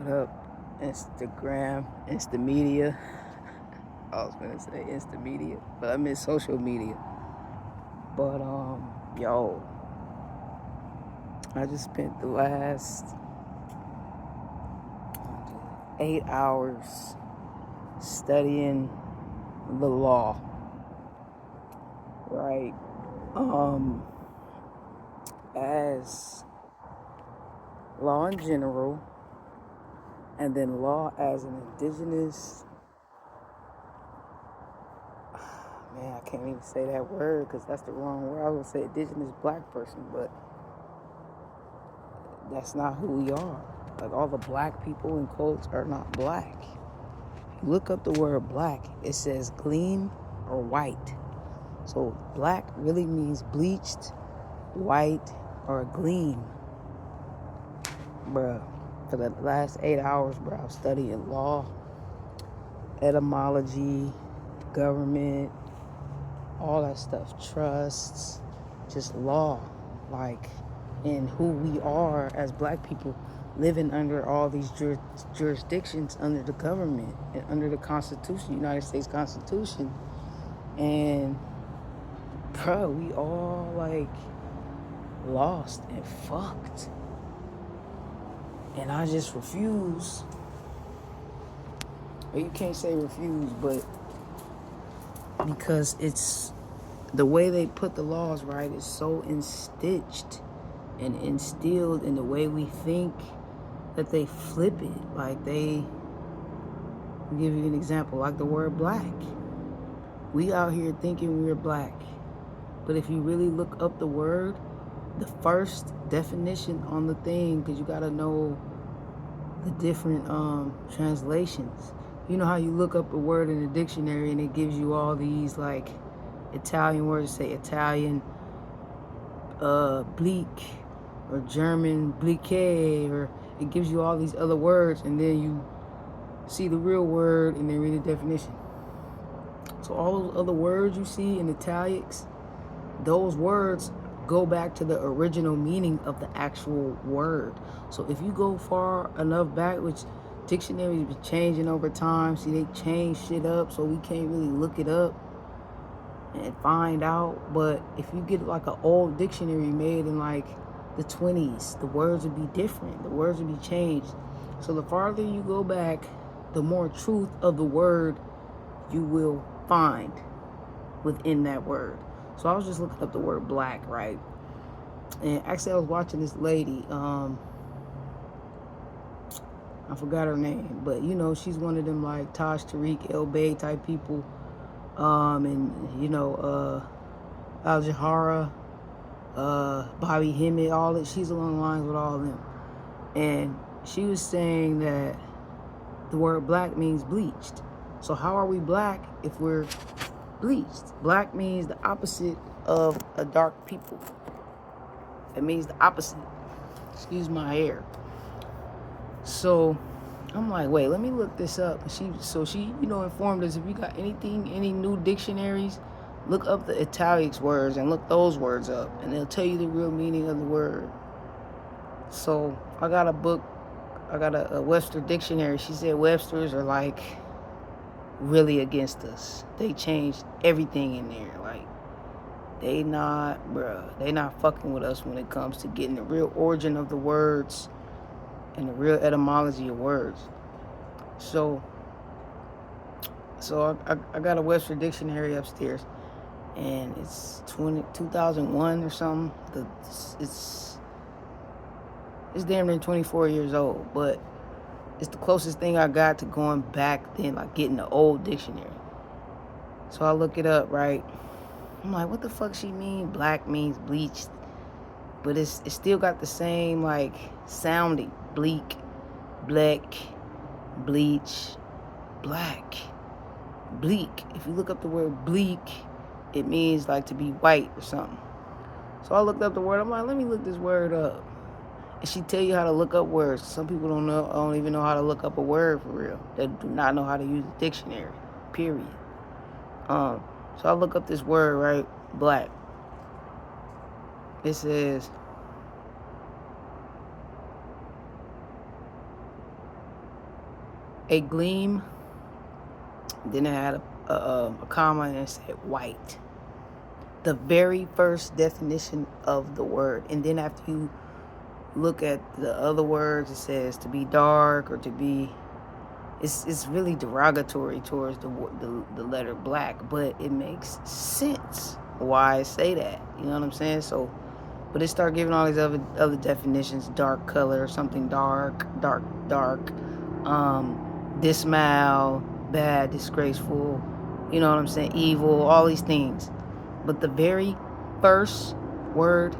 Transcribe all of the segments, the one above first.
What up, Instagram, Instamedia? I was gonna say Instamedia, but I meant social media. But yo, I just spent the last 8 hours studying the law, right? Um, as law in general, and then law as an indigenous. Man, I can't even say that word because that's the wrong word. I was gonna say indigenous black person, but that's not who we are. Like, all the black people in quotes are not black. You look up the word black, it says gleam or white. So black really means bleached, white, or a gleam. Bruh, for the last 8 hours, bruh, I was studying law, etymology, government, all that stuff, trusts, just law, like, and who we are as black people living under all these jurisdictions under the government and under the Constitution, United States Constitution. And bro, we all like lost and fucked. And I just refuse. Well, you can't say refuse, but because it's the way they put the laws, right, is so institched and instilled in the way we think that they flip it. Like, I'll give you an example, like the word black. We out here thinking we're black, but if you really look up the word, the first definition on the thing, because you gotta know the different translations. You know how you look up a word in a dictionary and it gives you all these like Italian words, say Italian bleak, or German blique, or it gives you all these other words, and then you see the real word and then read the definition. So all those other words you see in italics, those words go back to the original meaning of the actual word. So if you go far enough back, which dictionaries be changing over time, see, they change shit up, so we can't really look it up and find out. But if you get like an old dictionary made in like the 20s, the words would be different, the words would be changed. So the farther you go back, the more truth of the word you will find within that word. So I was just looking up the word black, right? And actually I was watching this lady, I forgot her name, but you know, she's one of them like Taj Tariq El Bay type people. And you know, Al Jahara, Bobby Hemmett, all that. She's along the lines with all of them. And she was saying that the word black means bleached. So how are we black if we're bleached? Black means the opposite of a dark people. It means the opposite. Excuse my hair. So I'm like, wait, let me look this up. And she informed us, if you got anything, any new dictionaries, look up the italics words and look those words up, and they'll tell you the real meaning of the word. So I got a book, I got a Webster dictionary. She said Websters are like really against us. They changed everything in there. Like, they not fucking with us when it comes to getting the real origin of the words and the real etymology of words. So I got a Webster dictionary upstairs, and it's 2001 or something. It's damn near 24 years old, but it's the closest thing I got to going back then, like getting the old dictionary. So I look it up, right? I'm like, what the fuck she mean? Black means bleached, but it's still got the same like sounding: bleak, black, bleach, black, bleak. If you look up the word bleak, it means like to be white or something. So I looked up the word. I'm like, let me look this word up. And she tell you how to look up words. Some people don't even know how to look up a word for real. They do not know how to use a dictionary, period. So I look up this word, right? Black. It says a gleam. Then it had a comma and it said white. The very first definition of the word. And then after you look at the other words, it says to be dark or to be, it's really derogatory towards the letter black, but it makes sense why I say that. You know what I'm saying? So, but it start giving all these other definitions: dark color, something dark, dismal, bad, disgraceful. You know what I'm saying? Evil, all these things. But the very first word,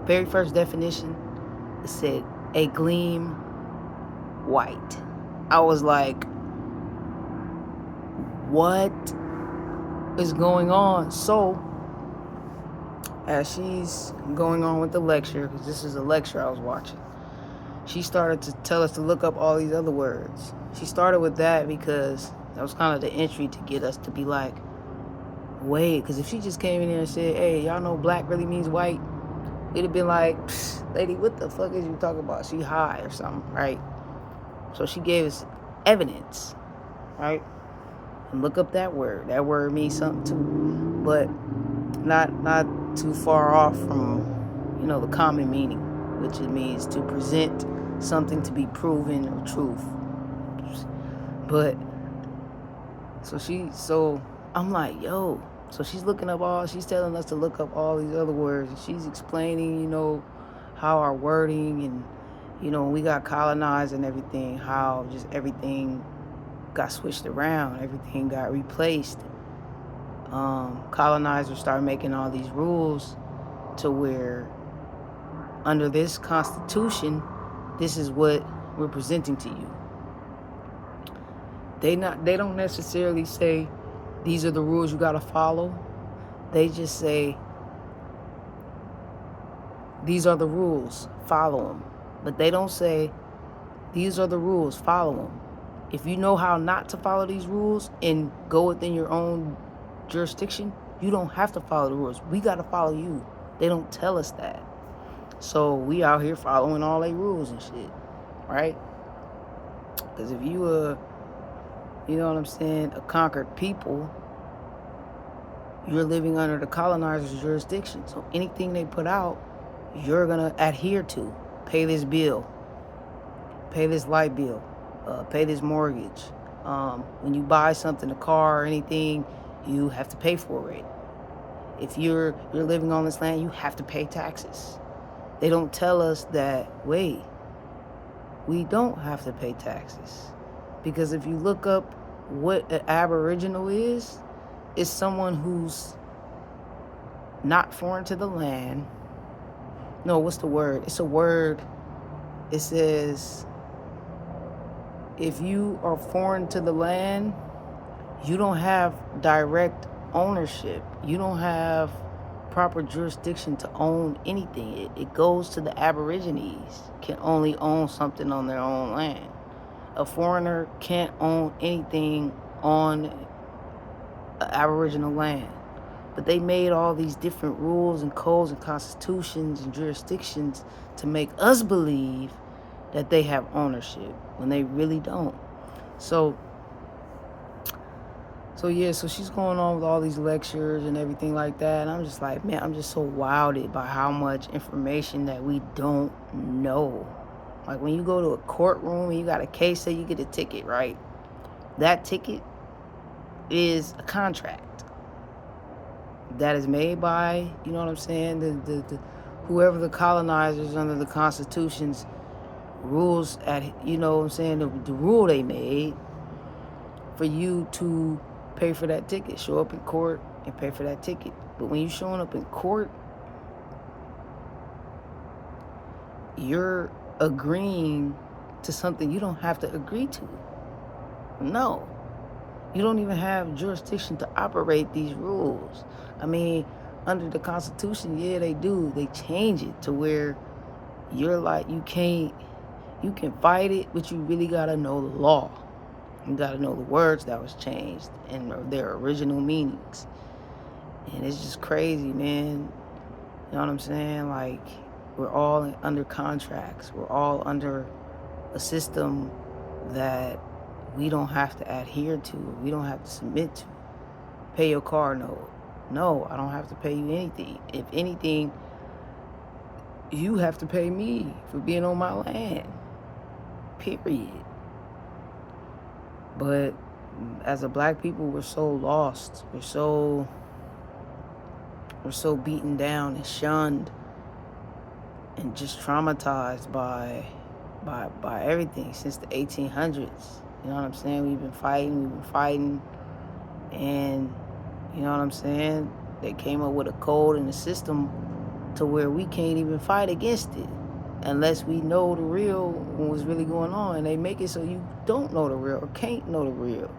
very first definition, it said a gleam white. I was like, what is going on? So, as she's going on with the lecture, because this is a lecture I was watching, she started to tell us to look up all these other words. She started with that because that was kind of the entry to get us to be like, wait, because if she just came in here and said, hey, y'all know black really means white, we'd have been like, lady, what the fuck is you talking about? She high or something, right? So she gave us evidence, right? And look up that word. That word means something too, but not too far off from, you know, the common meaning, which it means to present something to be proven or truth. But so I'm like, yo. So she's she's telling us to look up all these other words, and she's explaining, you know, how our wording and, you know, when we got colonized and everything, how just everything got switched around, everything got replaced. Colonizers started making all these rules to where under this Constitution, this is what we're presenting to you. They don't necessarily say these are the rules you gotta follow. They just say these are the rules, follow them. But they don't say these are the rules, follow them. If you know how not to follow these rules and go within your own jurisdiction, you don't have to follow the rules. We got to follow you. They don't tell us that. So we out here following all their rules and shit, right? Because if you you know what I'm saying, a conquered people, you're living under the colonizer's jurisdiction. So anything they put out, you're going to adhere to. Pay this bill. Pay this light bill. Pay this mortgage. When you buy something, a car or anything, you have to pay for it. If you're living on this land, you have to pay taxes. They don't tell us that, wait, we don't have to pay taxes. Because if you look up what an Aboriginal is, it's someone who's not foreign to the land. No, what's the word? It's a word. It says, if you are foreign to the land, you don't have direct ownership. You don't have proper jurisdiction to own anything. It goes to the Aborigines, can only own something on their own land. A foreigner can't own anything on Aboriginal land. But they made all these different rules and codes and constitutions and jurisdictions to make us believe that they have ownership when they really don't. So yeah, so she's going on with all these lectures and everything like that. And I'm just like, man, I'm just so wowed by how much information that we don't know. Like when you go to a courtroom and you got a case, say you get a ticket, right? That ticket is a contract that is made by, you know what I'm saying, the whoever the colonizers under the Constitution's rules at, you know what I'm saying, the rule they made for you to pay for that ticket, show up in court and pay for that ticket. But when you're showing up in court, you're agreeing to something you don't have to agree to. No. You don't even have jurisdiction to operate these rules. I mean, under the Constitution, yeah, they do. They change it to where you're like, you can fight it, but you really gotta know the law. You gotta know the words that was changed and their original meanings. And it's just crazy, man. You know what I'm saying? Like, we're all under contracts. We're all under a system that we don't have to adhere to, we don't have to submit to. Pay your car note. No, I don't have to pay you anything. If anything, you have to pay me for being on my land. Period. But as a black people, we're so lost. We're so beaten down and shunned and just traumatized by everything since the 1800s. You know what I'm saying? We've been fighting, and you know what I'm saying? They came up with a code and a system to where we can't even fight against it unless we know the real, what's really going on. And they make it so you don't know the real or can't know the real.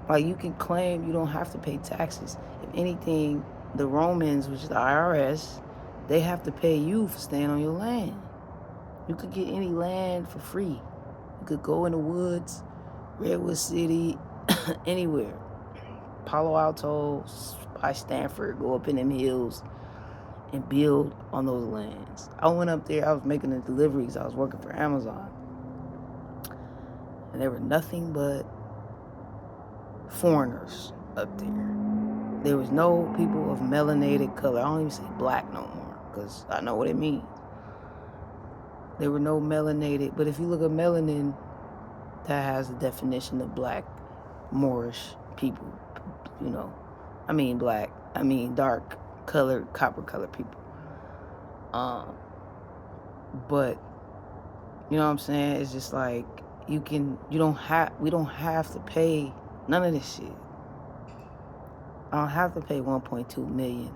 Like, you can claim you don't have to pay taxes. If anything, the Romans, which is the IRS, they have to pay you for staying on your land. You could get any land for free. You could go in the woods, Redwood City, anywhere. Palo Alto, by Stanford, go up in them hills and build on those lands. I went up there, I was making the deliveries, I was working for Amazon. And there were nothing but foreigners up there. There was no people of melanated color. I don't even say black no more, because I know what it means. There were no melanated, but if you look at melanin, that has the definition of black, Moorish people, you know. Dark colored, copper colored people. But you know what I'm saying? It's just like we don't have to pay none of this shit. I don't have to pay $1.2 million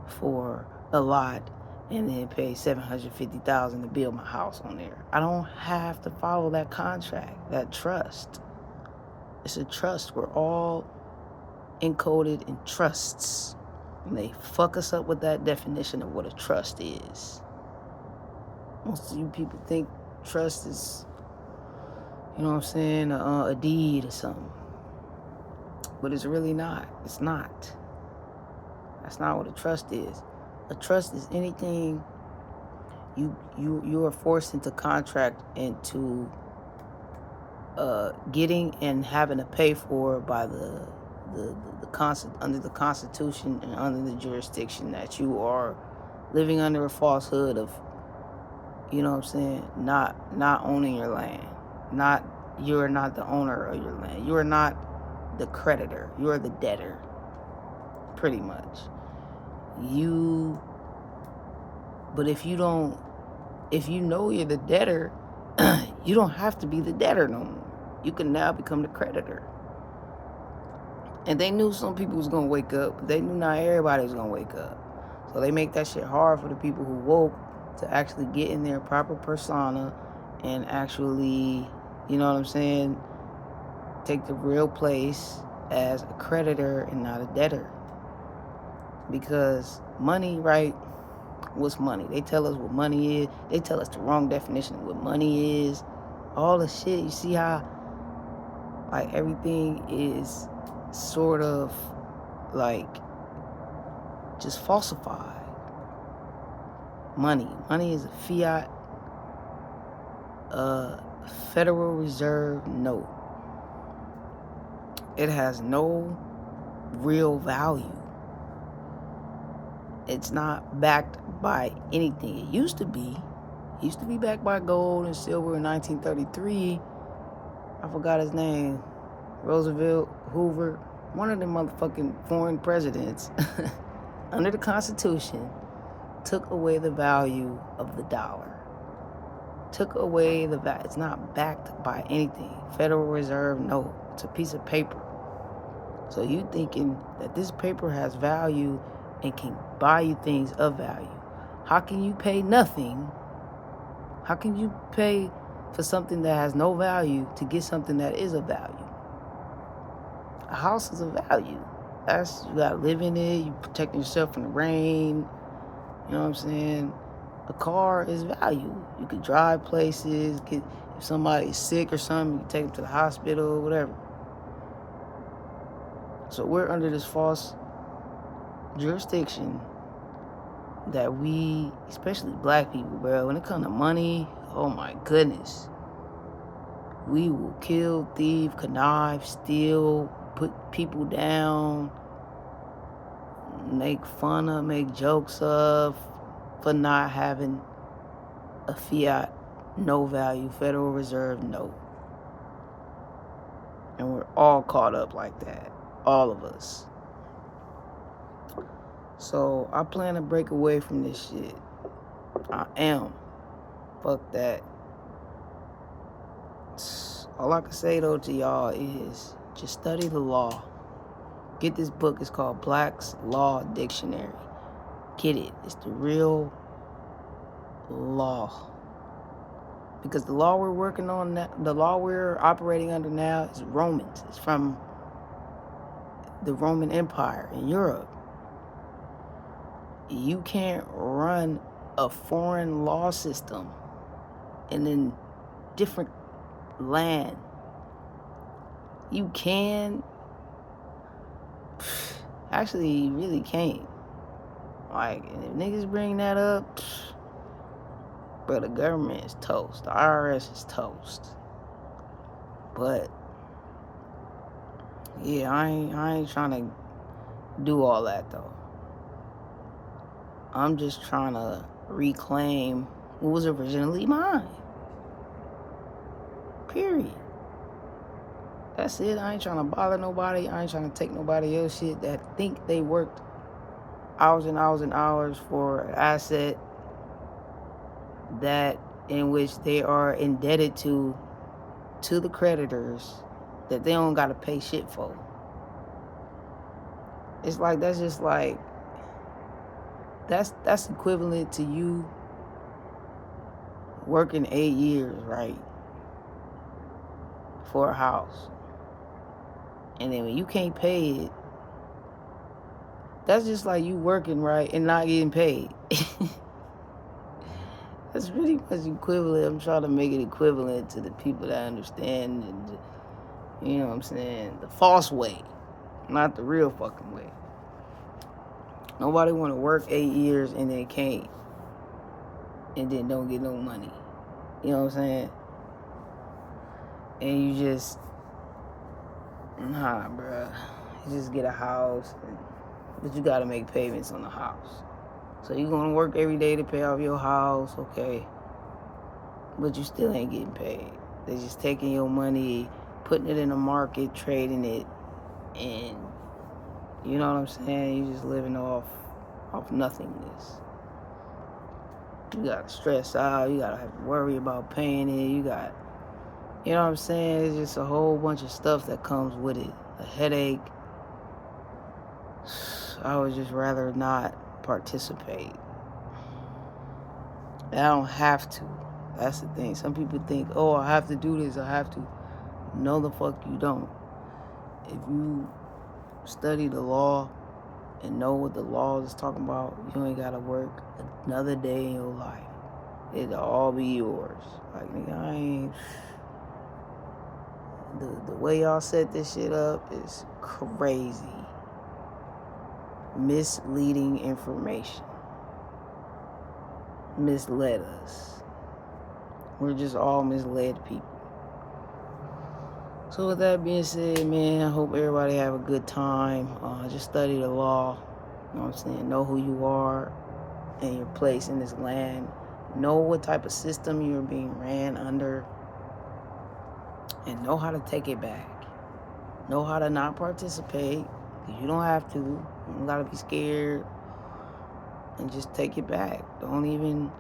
for a lot and then pay $750,000 to build my house on there. I don't have to follow that contract, that trust. It's a trust. We're all encoded in trusts. And they fuck us up with that definition of what a trust is. Most of you people think trust is, you know what I'm saying, a deed or something. But it's really not. It's not. That's not what a trust is. A trust is anything you are forced into contract into getting and having to pay for by the under the Constitution and under the jurisdiction that you are living under a falsehood of, you know what I'm saying, not owning your land. You are not the owner of your land. You are not the creditor. You are the debtor, pretty much. But if you know you're the debtor, you don't have to be the debtor no more. You can now become the creditor. And they knew some people was going to wake up, but they knew not everybody was going to wake up. So they make that shit hard for the people who woke to actually get in their proper persona and actually, you know what I'm saying, take the real place as a creditor and not a debtor. Because money, right? What's money? They tell us what money is. They tell us the wrong definition of what money is. All the shit. You see how, like, everything is sort of, like, just falsified. Money is a fiat, Federal Reserve note. It has no real value. It's not backed by anything. It used to be backed by gold and silver in 1933. I forgot his name. Roosevelt, Hoover, one of them motherfucking foreign presidents under the Constitution took away the value of the dollar. Took away the value. It's not backed by anything. Federal Reserve note. It's a piece of paper. So you thinking that this paper has value and can buy you things of value. How can you pay nothing? How can you pay for something that has no value to get something that is of value? A house is of value. You gotta live in it, you protect yourself from the rain, you know what I'm saying? A car is value. You could drive places, if somebody's sick or something, you can take them to the hospital or whatever. So we're under this false jurisdiction that we, especially black people, bro, when it comes to money, oh my goodness. We will kill, thieve, connive, steal, put people down, make fun of, make jokes of, for not having a fiat, no value, Federal Reserve note. And we're all caught up like that. All of us. So I plan to break away from this shit. I am. Fuck that. All I can say though to y'all is just study the law. Get this book. It's called Black's Law Dictionary. Get it. It's the real law. Because the law we're working on now, the law we're operating under now is Romans. It's from the Roman Empire in Europe. You can't run a foreign law system in a different land. You can. Actually, you really can't. Like, if niggas bring that up, bro, the government is toast. The IRS is toast. But yeah, I ain't trying to do all that though. I'm just trying to reclaim what was originally mine. Period. That's it. I ain't trying to bother nobody. I ain't trying to take nobody else shit that think they worked hours and hours and hours for an asset that in which they are indebted to the creditors that they don't gotta pay shit for. It's like that's just like that's equivalent to you working 8 years, right, for a house. And then when you can't pay it, that's just like you working, right, and not getting paid. That's pretty much equivalent. I'm trying to make it equivalent to the people that understand, and, you know what I'm saying, the false way, not the real fucking way. Nobody want to work 8 years and then can't, and then don't get no money. You know what I'm saying? And you just, nah, bruh. You just get a house, but you gotta make payments on the house. So you're gonna work every day to pay off your house, okay? But you still ain't getting paid. They're just taking your money, putting it in the market, trading it, and you know what I'm saying? You're just living off nothingness. You gotta stress out. You gotta have to worry about paying it. You got, you know what I'm saying? It's just a whole bunch of stuff that comes with it. A headache. I would just rather not participate. I don't have to. That's the thing. Some people think, oh, I have to do this. I have to. No, the fuck you don't. If you study the law and know what the law is talking about, you ain't gotta work another day in your life. It'll all be yours. Like, nigga, I ain't. The way y'all set this shit up is crazy. Misleading information. Misled us. We're just all misled people. So with that being said, man, I hope everybody have a good time. Just study the law. You know what I'm saying? Know who you are and your place in this land. Know what type of system you're being ran under. And know how to take it back. Know how to not participate. You don't have to. You don't gotta be scared. And just take it back. Don't even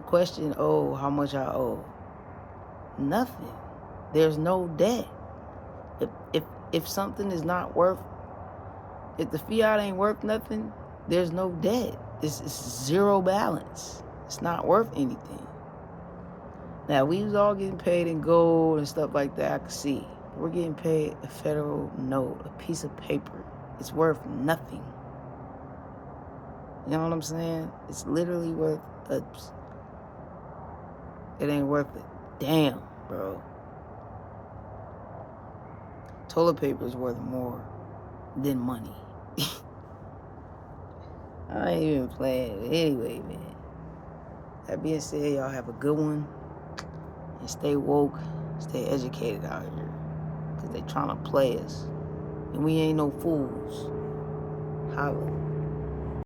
question, oh, how much I owe. Nothing. There's no debt. If something is not worth, if the fiat ain't worth nothing, there's no debt. It's zero balance. It's not worth anything. Now, we was all getting paid in gold and stuff like that, I can see. We're getting paid a federal note, a piece of paper. It's worth nothing. You know what I'm saying? It's literally worth it ain't worth it. Damn, bro. Toilet paper is worth more than money. I ain't even playing. Anyway, man. That being said, y'all have a good one. And stay woke. Stay educated out here. Because they trying to play us. And we ain't no fools. Holla.